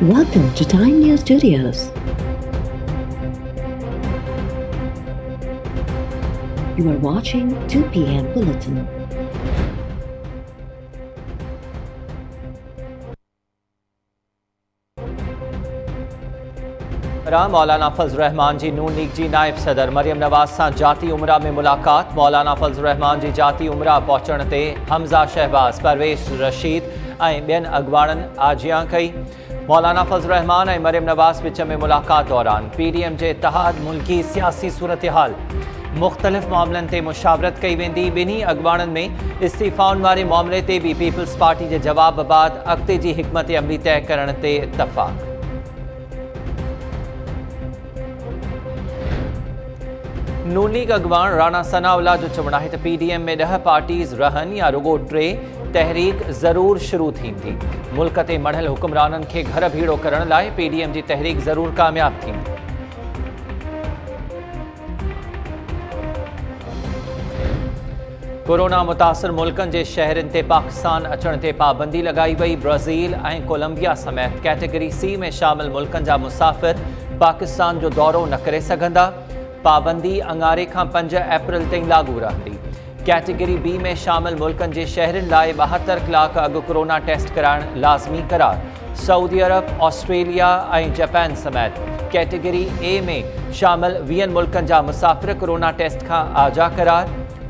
Welcome to Time News Studios. You are watching 2 p.m. Bulletin. Maulana Fazal Rahman ji Noon league जी नायब सदर मरियम नवाज सां जाती उमरा में मुलाकात। मौलाना फजल रहमान जी जाती उमरा पहुंचण ते हमज़ा शहबाज परवेश रशीद ऐं ॿियनि अॻवाननि आजियां कई। मौलाना फजल रहमान ऐं मरियम नवाज विच में मुलाकात दौरान PDM जे इतिहाद मुल्की सियासी सूरत हाल मुख़्तलिफ़ मामलनि ते मुशावरत कई वेंदी। ॿिन्ही अॻवाननि में इस्तीफ़ाउनि वारे मामले ते बि पीपल्स पार्टी जे जवाब बाद अॻिते जी हिकमत अमली तय करण ते इतफ़ाक़। नून लीग अॻवान राणा सनाउल्लाह जो चवणु आहे त PDM में 10 पार्टीज़ रहनि या रुगो 3, तहरीक ज़रूर शुरू थींदी। मुल्क ते मढ़ियल हुक्मराननि खे घर भीड़ो करण लाइ PDM जी तहरीक ज़रूर कामयाब थींदी। कोरोना मुतासिर मुल्कनि जे शहरनि ते पाकिस्तान अचण ते पाबंदी लॻाई वई। ब्राज़ील ऐं कोलंबिया समेत कैटेगरी C में शामिल मुल्कनि जा मुसाफ़िर पाकिस्तान जो दौरो न करे सघंदा। पाबंदी अंगारे खां 5 अप्रैल ताईं लागू रहंदी। कैटेगरी B में शामिल मुल्कनि जे शहरनि लाइ 72 कलाक अॻु कोरोना टेस्ट कराइण लाज़मी करार। सऊदी अरब, ऑस्ट्रेलिया ऐं जापान समेत कैटेगरी A में शामिल 20 मुल्कनि जा मुसाफ़िर कोरोना टेस्ट खां आजा करार।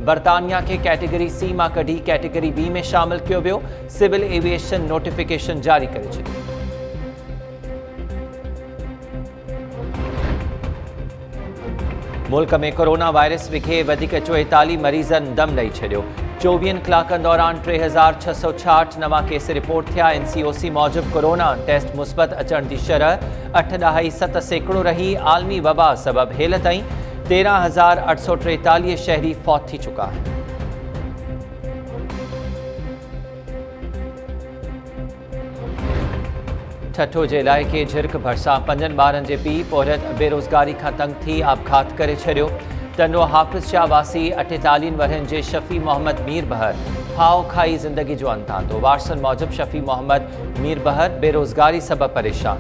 बरतानिया खे कैटेगरी C मां कढी कैटेगरी B में शामिल कयो वियो। सिविल एविएशन नोटिफिकेशन जारी करे छॾियो। मुल्क में कोरोना वायरस विखे वधीक 44 मरीज़नि दम ॾेई छॾियो। 24 कलाकनि दौरान 3666 नवां केस रिपोर्ट थिया। NCOC मूजिबि कोरोना टेस्ट मुस्बत अचण जी शरह 8.7% रही। आलमी वबा सबबि हेल ताईं 13,843 शहरी फौत थी चुका आहिनि। ठठो जे इलाइक़े झिरक भरिसां 5 ॿारनि जे पीउ पोहरत बेरोज़गारी खां तंग थी आपघात करे छॾियो। टंडो हाफ़िज़ शाह वासी 48 वरहनि जे शफ़ी मोहम्मद मीर बहर फाओ खाई ज़िंदगी जो अंत आंदो। वारसनि मूजिबि शफ़ी मोहम्मद मीर बहर बेरोज़गारी सबबि परेशान।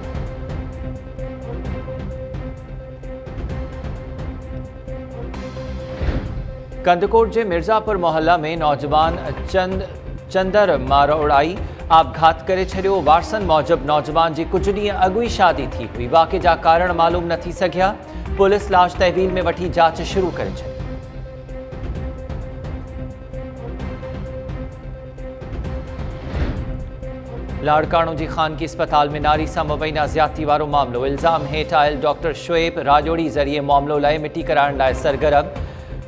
कंदकोट जे मिर्ज़ापुर मोहल्ला में नौजवान चंदर मारोड़ाई आपघात करे छॾियो। वारसनि मूजिबि नौजवान जी कुझु ॾींहं अॻु ई शादी थी हुई। वाक़े जा कारण मालूम न थी सघिया। पुलिस लाश तहवील में वठी जांच शुरू करे छॾी। लाड़काणो जी ख़ानगी अस्पताल में नारी सां मुबैना ज़्यादती वारो मामिलो। इल्ज़ाम हेठि आयल डॉक्टर शुएब राजोड़ी ज़रिए मामिलो लाइ मिटी कराइण लाइ सरगर्म।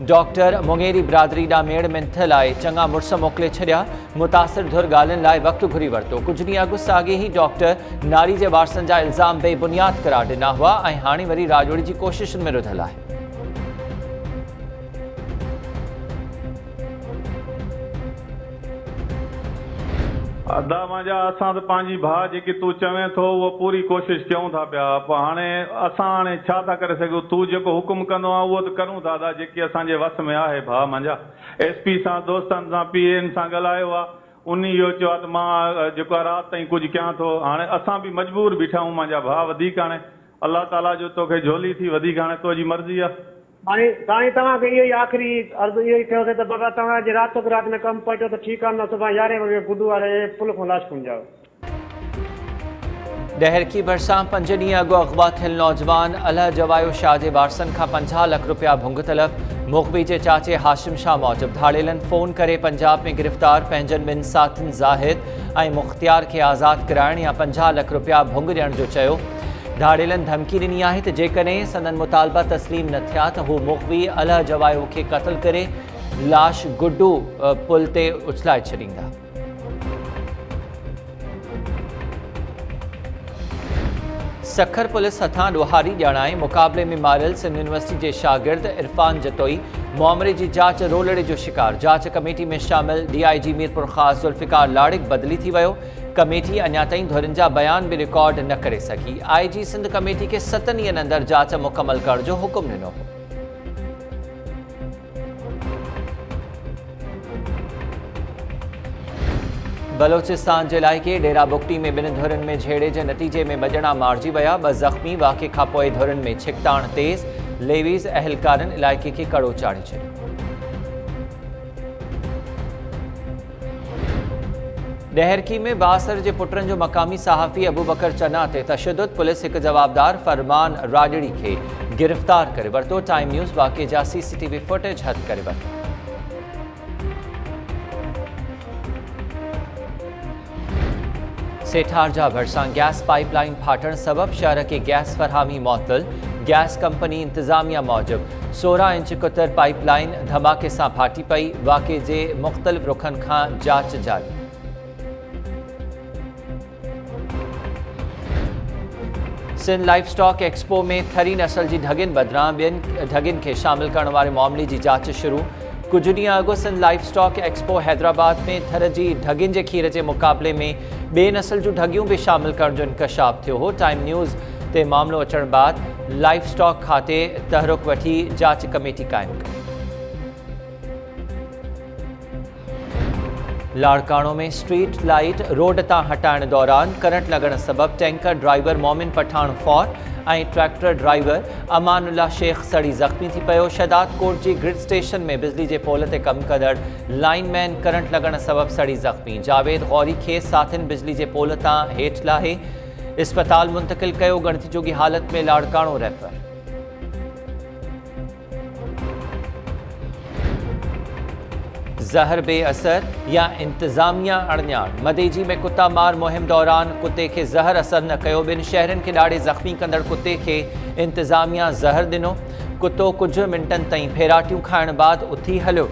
डॉक्टर मुंगेरी बिरादरी ॾांहुं मेड़ मिंथ लाइ चङा मुड़ुस मोकिले छॾिया। मुतासिर धुर ॻाल्हियुनि लाइ वक़्तु घुरी वरितो। कुझु ॾींहं अॻु साॻे ई डॉक्टर नारी जे वारसनि जा इल्ज़ाम बेबुनियाद करार ॾिना हुआ ऐं हाणे वरी राजोड़ी जी कोशिशुनि में रुधल आहे। अदा मुंहिंजा असां त पंहिंजी भाउ जेकी तूं चवें थो उहो पूरी कोशिशि कयूं था पिया। पोइ हाणे छा था करे सघूं। तूं जेको हुकुम कंदो आहे उहो त करूं था। जेकी असांजे वस में आहे भाउ मुंहिंजा। SP सां दोस्तनि सां PN सां ॻाल्हायो आहे। उन इहो चयो आहे त मां जेको आहे राति ताईं कुझु कयां थो। हाणे असां बि मजबूर बीठा आहियूं मुंहिंजा भाउ। वधीक हाणे अलाह ताला जो तोखे झोली थी वधीक हाणे तुंहिंजी मर्ज़ी आहे। साईं तव्हांखे इहो ई आख़िरी अर्ज़ु इहो ई कयोसीं त बाबा तव्हां जे राति में कमु पहुचो त ठीकु आहे। न सुभाणे 11 वॻे गुडू वारे पुल खां लाश खणिजाओ। डहरकी भरिसां 5 ॾींहं अॻु अग़वा थियल नौजवान अलह जवायो शाह जे वारसनि खां 50 लाख रुपया भुंग तलब। मुखबी जे चाचे हाशिम शाह मूजिबि धाड़ेलनि फ़ोन करे पंजाब में गिरफ़्तार पंहिंजनि ॿिनि साथियुनि ज़ाहिद ऐं मुख़्तियार खे आज़ादु कराइण या 50 लाख रुपया भुंग ॾियण जो चयो। धाड़ेलनि धमकी ॾिनी आहे त जेकॾहिं संदन मुतालबा तस्लीम न थिया त हू मुखबी अलह जवायो खे क़त्ल करे लाश गुड्डू पुल ते उछलाए छॾींदा। सखर पुलिस हथां ॾोहारी ॼाणाए मुक़ाबले में मारियल सिंध यूनिवर्सिटी जे शागिर्द इरफान जतोई मामले जी जांच रोलड़े जो शिकार। जांच कमेटी में शामिल DIG मीरपुर ख़ास ज़ुल्फ़िकार लाड़िक बदिली थी वियो। कमेटी अञा ताईं धुरनि जा बयान बि रिकॉर्ड न करे सघी। IG सिंध कमेटी खे 7 ॾींहंनि अंदरि जांच मुकमल करण जो हुकुम ॾिनो हो। बलोचिस्तान जे इलाइक़े डेरा बुगटी में ॿिनि धुरनि में झेड़े जे नतीजे में ॿ मारिजी विया, 2 ज़ख़्मी। वाक़े खां पोइ धुरनि में छिकताण तेज़। लेवीज़ अहलकारनि इलाइक़े खे कड़ो चाढ़े छॾियो। डहरकी में बासर जे पुटनि जो मक़ामी सहाफ़ी अबू बकर चना ते तशद्दुद। पुलिस हिकु जवाबदार फरमान राजड़ी खे गिरफ़्तार करे वरितो। टाइम न्यूज़ वाक़े जा CCTV फुटेज हथ करे वरितो। सेठारजा भरिसां गैस पाइपलाइन फाटण सबब शहर के गैस फरहामी मअतल। गैस कंपनी इंतजामिया मूजिब 16 इंच कुतर पाइपलाइन धमाके सां फाटी पई। वाक़े जे मुख़्तलिफ़ रुखनि खां जांच जारी। सिंध लाइफ स्टॉक एक्सपो में थरी नस्ल जी ढगिन बदिरां ॿियनि ढगिन खे शामिल करण वारे मामले जी जांच शुरू। कुछ ॾींहं अॻु Sindh life stock expo Hyderabad में थर जी ढगिन जे खीर जे मुक़ाबले में ॿिए नस्ल जूं ढगियूं भी शामिल करण जो इंकशाफ थियो हो। टाइम न्यूज़ ते मामलो अचण बाद लाइफ स्टॉक खाते तहरुक वठी जांच कमेटी क़ाइमु कई। लाड़काणो में स्ट्रीट लाइट रोड तां हटाइण दौरान करंट लॻण सबब टैंकर ड्राइवर मोमिन पठान फौर ऐं ट्रैक्टर ड्राइवर अमानुल्ला शेख सड़ी ज़ख़्मी थी पियो। शहदाद कोट जी ग्रिड स्टेशन में बिजली जे पोल ते कमु कंदड़ लाइनमैन करंट लॻण सबब सड़ी ज़ख़्मी। जावेद गौरी खे साथिन बिजली जे पोल तां हेठि लाहे इस्पताल मुंतकिल कयो। गणती जोगी हालत में लाड़काणो रेफर। ज़हर बेअसर या इंतज़ामिया अणॼाण। मदेजी में कुत्ता मार मुहिम दौरान कुत्ते खे ज़हर असर न कयो। 2 शहरनि खे ॾाढे ज़ख़्मी कंदड़ कुत्ते खे इंतज़ामिया ज़हर ॾिनो। कुत्तो कुझु मिंटनि ताईं फेराटियूं खाइण बाद उथी हलियो।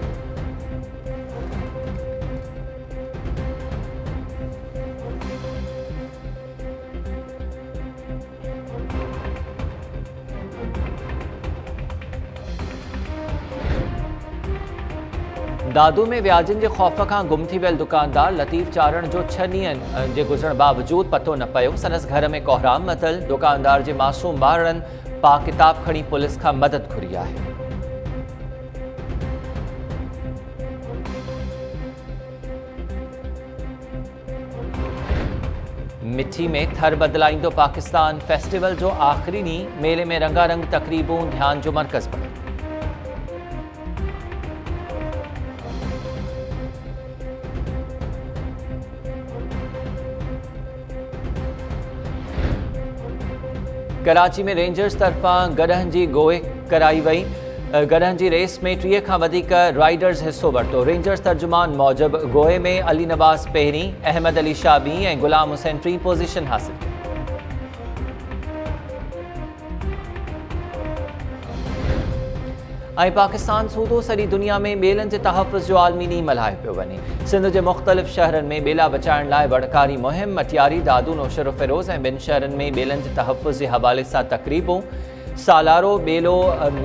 दादू में व्याजनि जे ख़ौफ़ खां गुम थी वियल दुकानदार लतीफ़ चारण जो 6 ॾींहनि जे गुज़रण बावजूद पतो न पियो। संदसि घर में कोहराम मतल। दुकानदार जे मासूम ॿारनि पा किताब खणी पुलिस खां मदद घुरी आहे। मिठी में थर बदिलाईंदो पाकिस्तान फेस्टिवल जो आख़िरी ॾींहुं। मेले में रंगारंग तक़रीबूं ध्यान जो मर्कज़ बणियो। कराची में रेंजर्स तरफ़ां गॾहनि जी गोए कराई वई। गॾहनि जी रेस में 30 खां वधीक राइडर्स हिस्सो वरितो। रेंजर्स तर्जुमान मूजिब गोए में अली नवाज़ पहिरीं, अहमद अली शाह ॿीं ऐं गुलाम हुसैन 3 पोज़ीशन हासिल कई। ऐं पाकिस्तान सूदो सॼी दुनिया में ॿेलनि जे तहफ़्फ़ुज़ जो आलमी ॾींहुं मल्हायो पियो वञे। सिंध जे मुख़्तलिफ़ शहरनि में ॿेला बचाइण लाइ वड़कारी मुहिम। मटियारी, दादू, नौशर फिरोज़ ऐं 2 शहरनि में ॿेलनि जे तहफ़्फ़ुज़ जे हवाले सां तक़रीबूं। सालारो ॿेलो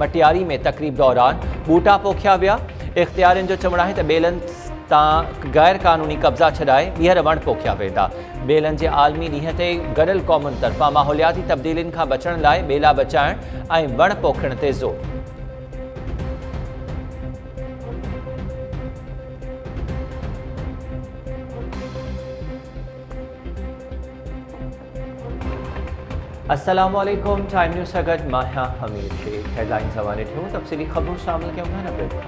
मटियारी में तक़रीब दौरान ॿूटा पोखिया विया। इख़्तियारनि जो चवणु आहे त ॿेलनि तां गैर क़ानूनी कब्ज़ा छॾाए ॿीहर वण पोखिया वेंदा। ॿेलनि जे आलमी ॾींहं ते गॾियल क़ौमुनि तरफ़ां माहौलियाती तब्दीलियुनि खां बचण लाइ ॿेला बचाइण ऐं वण पोखण ते ज़ोर। अस्सलामु अलैकुम। टाइम न्यूज़ सां गॾु मां हमीर शेख। हेडलाइंस हवाले थियूं तफ़सीली ख़बरूं शामिल कयूं था।